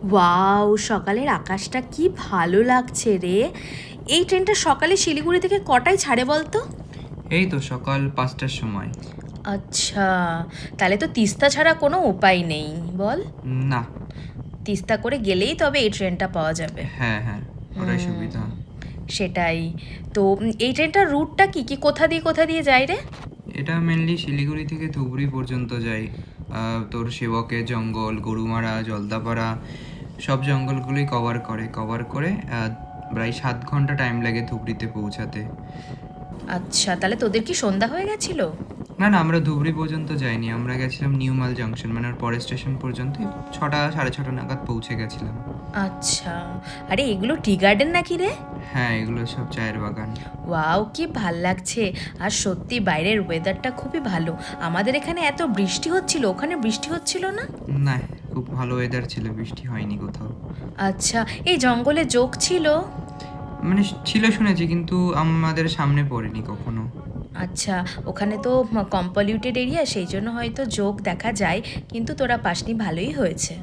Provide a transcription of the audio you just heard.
Wow, সকালের আকাশটা কি ভালো লাগছে রে। এই ট্রেনটা সকালে শিলিগুড়ি থেকে কটায় ছাড়ে বলতো? এই তো সকাল 5টার সময়। আচ্ছা, তাহলে তো তিস্তা ছাড়া কোনো উপায় নেই, বল। না। তিস্তা করে গেলেই তবে এই ট্রেনটা পাওয়া যাবে। হ্যাঁ হ্যাঁ, ওটাই সুবিধা। সেটাই। তো এই ট্রেনটার রুটটা কি কি কোথা দিয়ে যায় রে? এটা মেনলি শিলিগুড়ি থেকে ধুবড়ি পর্যন্ত যায়। তোর সেবকের জঙ্গল, গরুমারা, জলদাপাড়া সব জঙ্গলগুলোই কভার করে প্রায় 7 ঘন্টা টাইম লাগে ধুবড়িতে পৌঁছাতে। আচ্ছা, তাহলে তোদের কি সন্ধ্যা হয়ে গেছিল? না না, আমরা ধুবড়ি পর্যন্ত যাইনি, আমরা গেছিলাম নিউমাল জাংশন, মানে ওর পরের স্টেশন পর্যন্ত 6টা 6:30 নাগাদ পৌঁছে গেছিলাম। আচ্ছা, আরে এগুলো টি গার্ডেন নাকি রে? হ্যাঁ, এগুলো সব চায়ের বাগান। ওয়াও, কি ভাল লাগছে। আর সত্যি বাইরের ওয়েদারটা খুবই ভালো। আমাদের এখানে এত বৃষ্টি হচ্ছিল, ওখানে বৃষ্টি হচ্ছিল না? না, খুব ভালো ওয়েদার ছিল, বৃষ্টি হয়নি কোথাও। আচ্ছা, এই জঙ্গলে জোক ছিল? মানে ছিল শুনেছি, কিন্তু আমাদের সামনে পড়েনি কখনো। আচ্ছা, ওখানে তো কম পলিউটেড এরিয়া, সেই জন্য হয়তো জোক দেখা যায়, কিন্তু তোরা পাসনি, ভালোই হয়েছে।